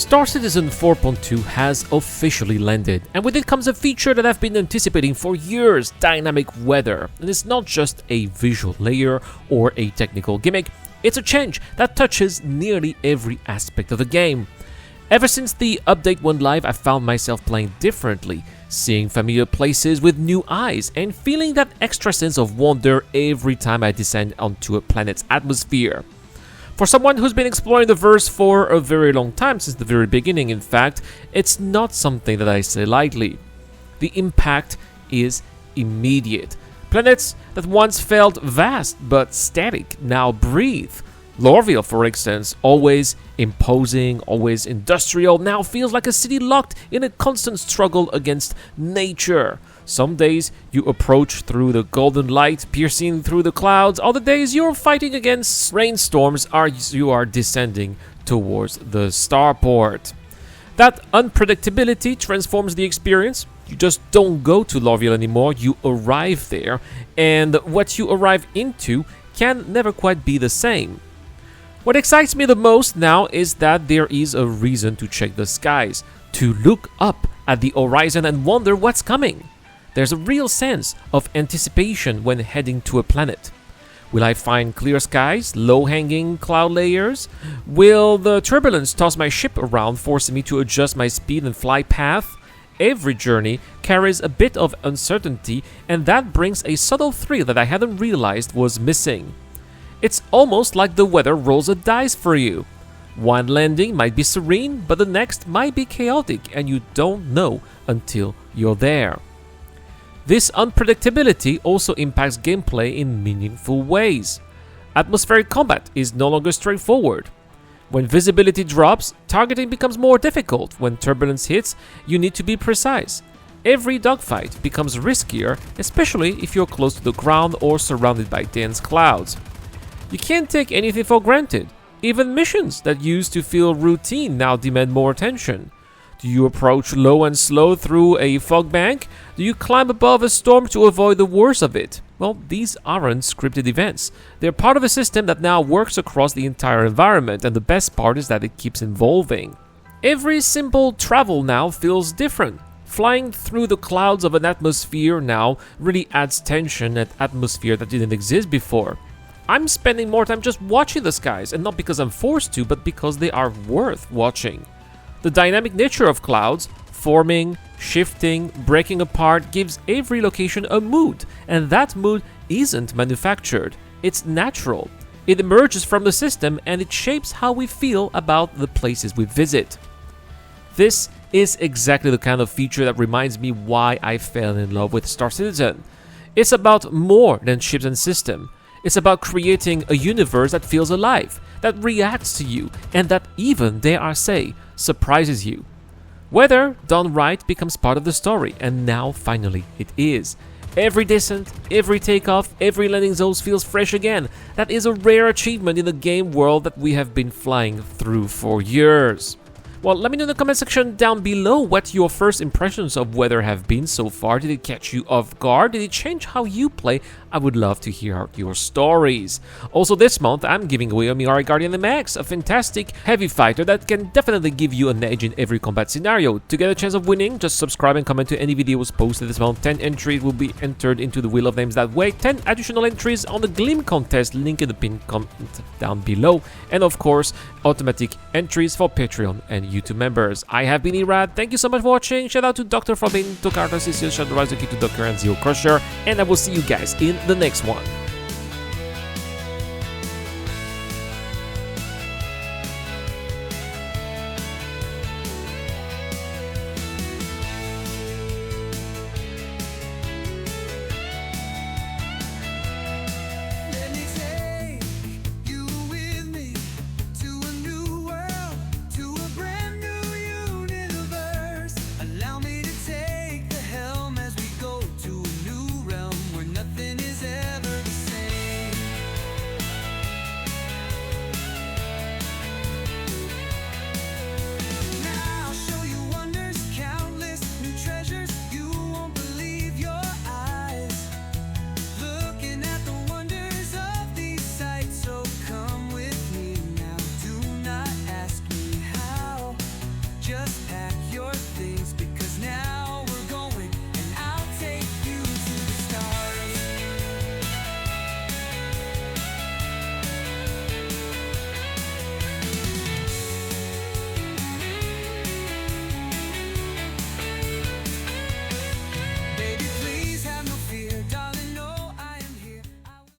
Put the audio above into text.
Star Citizen 4.2 has officially landed, and with it comes a feature that I've been anticipating for years: dynamic weather. And it's not just a visual layer or a technical gimmick, it's a change that touches nearly every aspect of the game. Ever since the update went live, I found myself playing differently, seeing familiar places with new eyes, and feeling that extra sense of wonder every time I descend onto a planet's atmosphere. For someone who's been exploring the verse for a very long time, since the very beginning in fact, it's not something that I say lightly. The impact is immediate. Planets that once felt vast but static now breathe. Lorville, for instance, always imposing, always industrial, now feels like a city locked in a constant struggle against nature. Some days you approach through the golden light, piercing through the clouds. Other days you're fighting against rainstorms as you are descending towards the starport. That unpredictability transforms the experience. You just don't go to Lorville anymore, you arrive there, and what you arrive into can never quite be the same. What excites me the most now is that there is a reason to check the skies, to look up at the horizon and wonder what's coming. There's a real sense of anticipation when heading to a planet. Will I find clear skies, low-hanging cloud layers? Will the turbulence toss my ship around, forcing me to adjust my speed and flight path? Every journey carries a bit of uncertainty, and that brings a subtle thrill that I hadn't realized was missing. It's almost like the weather rolls a dice for you. One landing might be serene, but the next might be chaotic, and you don't know until you're there. This unpredictability also impacts gameplay in meaningful ways. Atmospheric combat is no longer straightforward. When visibility drops, targeting becomes more difficult. When turbulence hits, you need to be precise. Every dogfight becomes riskier, especially if you're close to the ground or surrounded by dense clouds. You can't take anything for granted. Even missions that used to feel routine now demand more attention. Do you approach low and slow through a fog bank? Do you climb above a storm to avoid the worst of it? Well, these aren't scripted events. They're part of a system that now works across the entire environment, and the best part is that it keeps evolving. Every simple travel now feels different. Flying through the clouds of an atmosphere now really adds tension, an atmosphere that didn't exist before. I'm spending more time just watching the skies, and not because I'm forced to, but because they are worth watching. The dynamic nature of clouds, forming, shifting, breaking apart, gives every location a mood, and that mood isn't manufactured. It's natural. It emerges from the system, and it shapes how we feel about the places we visit. This is exactly the kind of feature that reminds me why I fell in love with Star Citizen. It's about more than ships and system. It's about creating a universe that feels alive, that reacts to you, and that even, dare I say, surprises you. Weather done right becomes part of the story, and now finally it is. Every descent, every takeoff, every landing zone feels fresh again. That is a rare achievement in the game world that we have been flying through for years. Well, let me know in the comment section down below what your first impressions of weather have been so far. Did it catch you off guard? Did it change how you play? I would love to hear your stories. Also this month, I'm giving away a Mirai Guardian MX, a fantastic heavy fighter that can definitely give you an edge in every combat scenario. To get a chance of winning, just subscribe and comment to any videos posted this month. 10 entries will be entered into the Wheel of Names that way. 10 additional entries on the Gleam contest, link in the pinned comment down below. And of course, automatic entries for Patreon and YouTube members. I have been Irad. Thank you so much for watching. Shout out to Dr. Fabin, Tokarta, Cecil, Shadowrise, to Docker, and Zero Crusher. And I will see you guys in the next one.